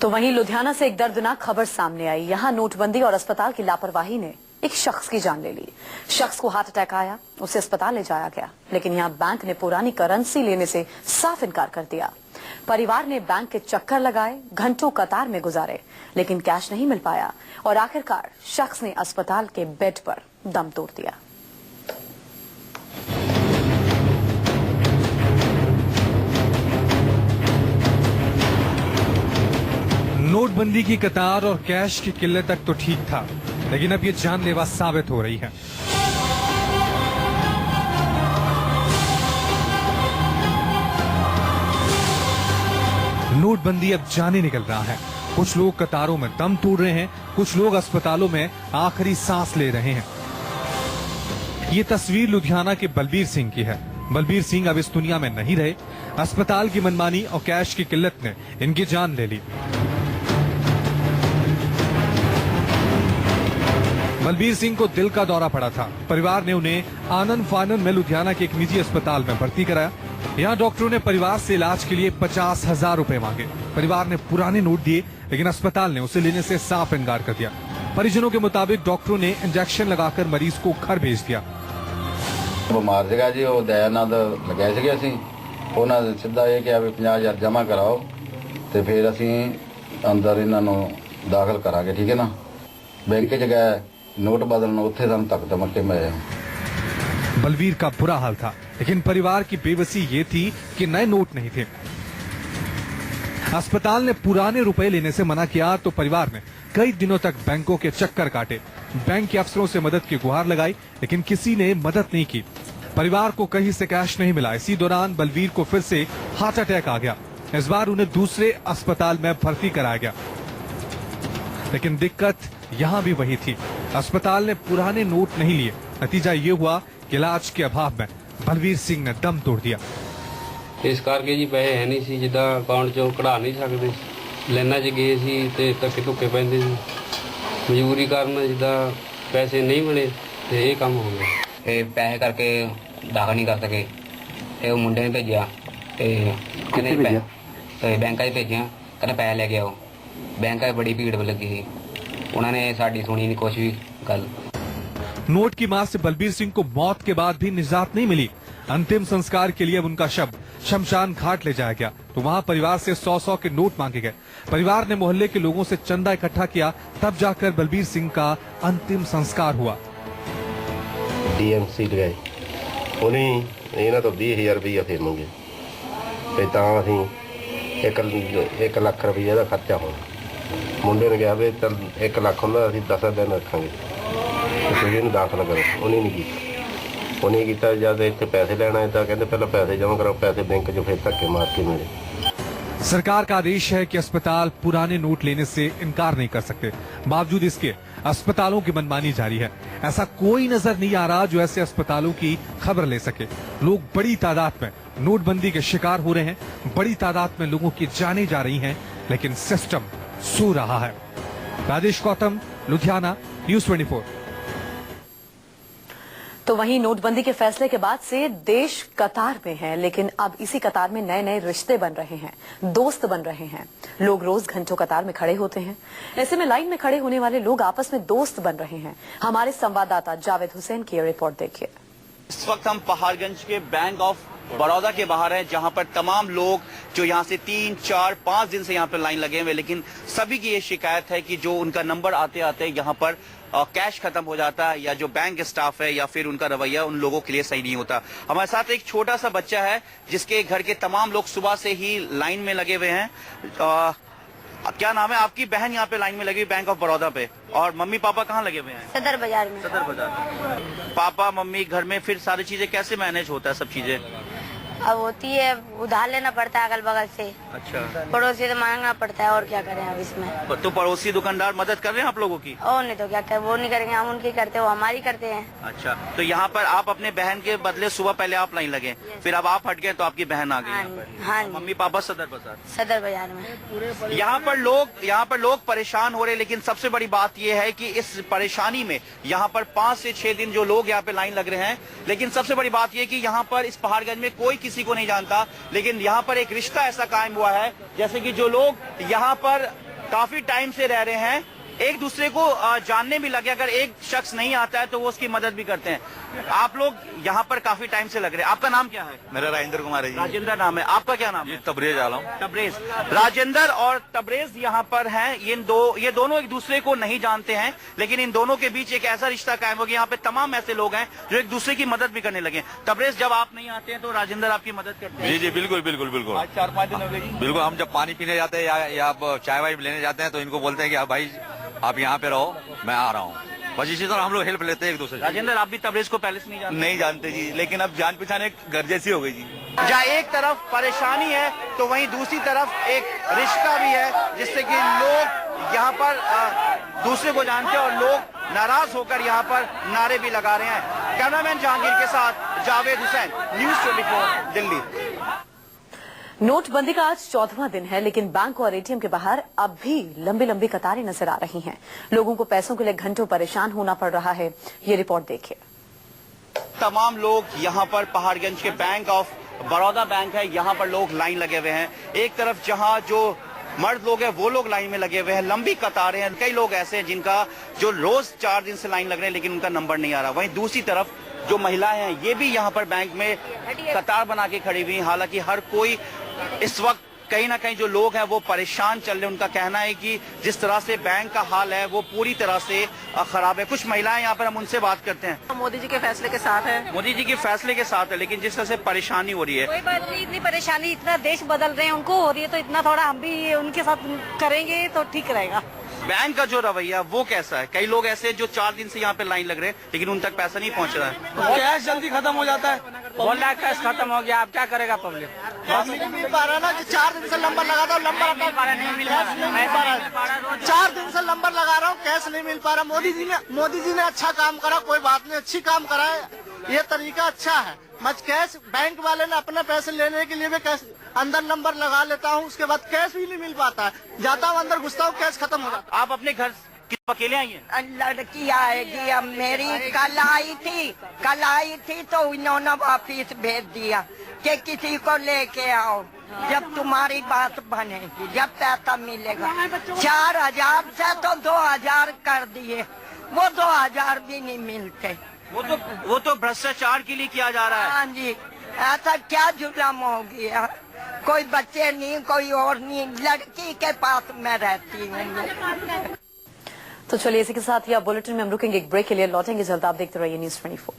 तो वहीं लुधियाना से एक दर्दनाक खबर सामने आई। यहाँ नोटबंदी और अस्पताल की लापरवाही ने एक शख्स की जान ले ली। शख्स को हार्ट अटैक आया, उसे अस्पताल ले जाया गया, लेकिन यहाँ बैंक ने पुरानी करेंसी लेने से साफ इनकार कर दिया। परिवार ने बैंक के चक्कर लगाए, घंटों कतार में गुजारे, लेकिन कैश नहीं मिल पाया और आखिरकार शख्स ने अस्पताल के बेड पर दम तोड़ दिया। नोटबंदी की कतार और कैश की किल्लत तक तो ठीक था, लेकिन अब ये जानलेवा साबित हो रही है। नोटबंदी अब जाने निकल रहा है। कुछ लोग कतारों में दम तोड़ रहे हैं, कुछ लोग अस्पतालों में आखिरी सांस ले रहे हैं। ये तस्वीर लुधियाना के बलबीर सिंह की है। बलबीर सिंह अब इस दुनिया में नहीं रहे। अस्पताल की मनमानी और कैश की किल्लत ने इनकी जान ले ली। बलबीर सिंह को दिल का दौरा पड़ा था। परिवार ने उन्हें आनंद फानन में लुधियाना के एक निजी अस्पताल में भर्ती कराया। यहाँ डॉक्टरों ने परिवार से इलाज के लिए 50,000 रुपए मांगे। परिवार ने पुराने नोट दिए, लेकिन अस्पताल ने उसे लेने से साफ इनकार कर दिया। परिजनों के मुताबिक डॉक्टरों ने इंजेक्शन लगाकर मरीज को घर भेज दिया। बीमार ਸੀਗਾ ਜੀ, ਉਹ ਦਇਆਨੰਦ ਲਗਾਏ ਸੀਗੇ ਅਸੀਂ। ਉਹਨਾਂ ਨੇ ਸਿੱਧਾ ਇਹ ਕਿਹਾ ਵੀ 50,000 ਜਮ੍ਹਾਂ ਕਰਾਓ ਤੇ ਫਿਰ ਅਸੀਂ ਅੰਦਰ ਇਹਨਾਂ ਨੂੰ ਦਾਖਲ ਕਰਾਂਗੇ, ਠੀਕ ਹੈ ਨਾ। ਬੈਂਕ 'ਚ ਗਏ, नोट बदलना, उत्थे सानू तक धमके मिले। बलबीर का बुरा हाल था, लेकिन परिवार की बेबसी ये थी कि नए नोट नहीं थे। अस्पताल ने पुराने रुपए लेने से मना किया तो परिवार ने कई दिनों तक बैंकों के चक्कर काटे। बैंक के अफसरों से मदद की गुहार लगाई, लेकिन किसी ने मदद नहीं की। परिवार को कहीं से कैश नहीं मिला। इसी दौरान बलबीर को फिर से हार्ट अटैक आ गया। इस बार उन्हें दूसरे अस्पताल में भर्ती कराया गया, लेकिन दिक्कत यहाँ भी वही थी। अस्पताल ने पुराने नोट नहीं लिए। नतीजा ये हुआ कि इलाज के अभाव में बलबीर सिंह ने दम तोड़ दिया। इस करके जी पैसे है नहीं सी, जिद्दां अकाउंट चों कढ़ा नहीं सकते। लाइनां 'च गए सी ते धक्के धुक्के पैंदे सी। मजबूरी कारण जिद्दां पैसे नहीं मिले ते ये काम हो गया। पैसे करके दाखल नहीं कर सके ते मुंडे ने भेजिया ते बैंक भेजिया, कहने पैसे लेके आओ। बैंक बड़ी भीड़ लगी थी, उन्होंने साड़ी सुनी नहीं कुछ भी गल। नोट की मार से बलबीर सिंह को मौत के बाद भी निजात नहीं मिली। अंतिम संस्कार के लिए अब उनका शव शमशान घाट ले जाया गया, तो वहां परिवार से 100-100 के नोट मांगे गए। परिवार ने मोहल्ले के लोगों से चंदा इकट्ठा किया, तब जाकर बलबीर सिंह का अंतिम संस्कार हुआ। DMC गए, उन्हें इन्होंने तो 20,000 रुपया फिर मंगे, एक लाख रुपये का खर्चा होना। मुंडे ने कहा भी चल 1 लाख होंगे, अभी 10 दिन रखेंगे, तो दाखिल करो। उन्हें नहीं किया। उन्हें किया जब इतने पैसे लेना है तो कहते पहले पैसे जमा करो, पैसे बैंक जो फिर धक्के मार के मिले। सरकार का आदेश है कि अस्पताल पुराने नोट लेने से इनकार नहीं कर सकते। बावजूद इसके अस्पतालों की मनमानी जारी है। ऐसा कोई नजर नहीं आ रहा जो ऐसे अस्पतालों की खबर ले सके। लोग बड़ी तादाद में नोटबंदी के शिकार हो रहे हैं, बड़ी तादाद में लोगों की जानें जा रही हैं, लेकिन सिस्टम सो रहा है। राजेश गौतम, लुधियाना, न्यूज़ 24। तो वहीं नोटबंदी के फैसले के बाद से देश कतार में है, लेकिन अब इसी कतार में नए नए रिश्ते बन रहे हैं, दोस्त बन रहे हैं। लोग रोज घंटों कतार में खड़े होते हैं। ऐसे में लाइन में खड़े होने वाले लोग आपस में दोस्त बन रहे हैं। हमारे संवाददाता जावेद हुसैन की रिपोर्ट देखिए। इस वक्त हम पहाड़गंज के बैंक ऑफ बड़ौदा के बाहर हैं, जहां पर तमाम लोग जो यहां से 3, 4, 5 दिन से यहां पर लाइन लगे हुए, लेकिन सभी की ये शिकायत है कि जो उनका नंबर आते आते यहां पर कैश खत्म हो जाता है, या जो बैंक स्टाफ है या फिर उनका रवैया उन लोगों के लिए सही नहीं होता। हमारे साथ एक छोटा सा बच्चा है जिसके घर के तमाम लोग सुबह से ही लाइन में लगे हुए हैं। क्या नाम है? आपकी बहन यहाँ पे लाइन में लगी बैंक ऑफ बड़ौदा पे, और मम्मी पापा कहाँ लगे हुए हैं? सदर बाजार में। सदर बाजार। पापा मम्मी घर में फिर सारी चीजें कैसे मैनेज होता है? सब चीजें अब होती है, उधार लेना पड़ता है अगल बगल से। अच्छा। पड़ोसी से मांगना पड़ता है, और क्या करें अब इसमें। तो पड़ोसी दुकानदार मदद कर रहे हैं आप लोगों की? और नहीं तो क्या कर, वो नहीं करेंगे, हम उनकी करते, वो हमारी करते हैं। अच्छा, तो यहाँ पर आप अपने बहन के बदले सुबह पहले आप लाइन लगे, फिर अब आप हट गए तो आपकी बहन आ गई। हाँ, मम्मी पापा सदर बाजार। सदर बाजार में। यहाँ पर लोग परेशान हो रहे, लेकिन सबसे बड़ी बात यह है कि इस परेशानी में यहाँ पर 5 से 6 दिन जो लोग यहाँ पे लाइन लग रहे हैं, लेकिन सबसे बड़ी बात यह कि यहाँ पर इस पहाड़गंज में कोई किसी को नहीं जानता, लेकिन यहाँ पर एक रिश्ता ऐसा कायम हुआ है जैसे कि जो लोग यहाँ पर काफी टाइम से रह रहे हैं, एक दूसरे को जानने भी लगे। अगर एक शख्स नहीं आता है तो वो उसकी मदद भी करते हैं। आप लोग यहाँ पर काफी टाइम से लग रहे हैं। आपका नाम क्या है? मेरा राजेंद्र कुमार है जी। राजेंद्र नाम है। आपका क्या नाम है? तबरेज आलम। तबरेज। राजेंद्र और तबरेज यहाँ पर हैं। ये दोनों एक दूसरे को नहीं जानते हैं, लेकिन इन दोनों के बीच एक ऐसा रिश्ता कायम हो गया। यहाँ पे तमाम ऐसे लोग हैं जो एक दूसरे की मदद भी करने लगे। तबरेज, जब आप नहीं आते हैं तो राजेंद्र आपकी मदद करते हैं? जी जी, बिल्कुल बिल्कुल बिल्कुल। आज 4-5 दिन हो गए जी। बिल्कुल, हम जब पानी पीने जाते हैं या चाय वाय लेने जाते हैं तो इनको बोलते हैं कि भाई आप यहाँ पे रहो, मैं आ रहा हूँ। बस इसी तरह हम लोग हेल्प लेते हैं एक दूसरे से। राजेंद्र, आप भी तबरेज को पहले से नहीं जानते? नहीं जानते जी, लेकिन अब जान पहचान एक घर जैसी हो गई जी। जहाँ एक तरफ परेशानी है तो वहीं दूसरी तरफ एक रिश्ता भी है, जिससे कि लोग यहाँ पर दूसरे को जानते हैं और लोग नाराज होकर यहाँ पर नारे भी लगा रहे हैं। कैमरामैन जहांगीर के साथ जावेद हुसैन, न्यूज़ 24 दिल्ली। नोटबंदी का आज 14वां दिन है, लेकिन बैंक और एटीएम के बाहर अब भी लंबी लंबी कतारें नजर आ रही हैं। लोगों को पैसों के लिए घंटों परेशान होना पड़ रहा है। ये रिपोर्ट देखिए। तमाम लोग यहाँ पर पहाड़गंज के बैंक ऑफ बड़ौदा बैंक है, यहाँ पर लोग लाइन लगे हुए हैं। एक तरफ जहाँ जो मर्द लोग हैं वो लोग लाइन में लगे हुए हैं, लंबी कतारें हैं। कई लोग ऐसे हैं जिनका जो रोज 4 दिन से लाइन लग रहे हैं, लेकिन उनका नंबर नहीं आ रहा। वहीं दूसरी तरफ जो महिलाएं हैं ये भी यहाँ पर बैंक में कतार बना के खड़ी हुई। हालांकि हर कोई इस वक्त कहीं ना कहीं जो लोग हैं वो परेशान चल रहे हैं। उनका कहना है कि जिस तरह से बैंक का हाल है वो पूरी तरह से खराब है। कुछ महिलाएं यहाँ पर, हम उनसे बात करते हैं। मोदी जी के फैसले के साथ है। मोदी जी के फैसले के साथ है, लेकिन जिस तरह से परेशानी हो रही है। कोई बात नहीं, इतनी परेशानी, इतना देश बदल रहे हैं, उनको हो रही है तो इतना थोड़ा हम भी उनके साथ करेंगे तो ठीक रहेगा। बैंक का जो रवैया वो कैसा है? कई लोग ऐसे जो 4 दिन से यहाँ पे लाइन लग रहे हैं, लेकिन उन तक पैसा नहीं पहुँच रहा है। कैश जल्दी खत्म हो जाता है। बोल रहा है कैश खत्म हो गया, अब क्या करेगा पब्लिक? नहीं मिल पा रहा ना कि 4 दिन से नंबर लगा रहा हूँ, नंबर नहीं मिल पा रहा। 4 दिन से नंबर लगा रहा हूँ, कैश नहीं मिल पा रहा। मोदी जी ने अच्छा काम करा, कोई बात नहीं, अच्छी काम करा है, ये तरीका अच्छा है। मैं कैश, बैंक वाले ने अपने पैसे लेने के लिए भी कैश अंदर नंबर लगा लेता हूँ, उसके बाद कैश भी नहीं मिल पाता है। जाता हूँ अंदर, घुसता हूँ, कैश खत्म हो जाता है। आप अपने घर अकेले आई हैं? लड़की आएगी, अब मेरी कल आई थी तो इन्होंने वापिस भेज दिया कि किसी को लेके आओ, जब तुम्हारी बात बनेगी, जब पैसा मिलेगा। 4000 से तो 2000 कर दिए, वो 2000 भी नहीं मिलते। वो तो भ्रष्टाचार के लिए किया जा रहा है। हाँ जी, ऐसा क्या जुर्म हो गया? कोई बच्चे नहीं, कोई और नहीं, लड़की के पास मैं रहती हूँ। तो चलिए इसी के साथ ही आप बुलेटिन में हम रुकेंगे एक ब्रेक के लिए, लौटेंगे जल्द। आप देखते रहिए न्यूज़ 24।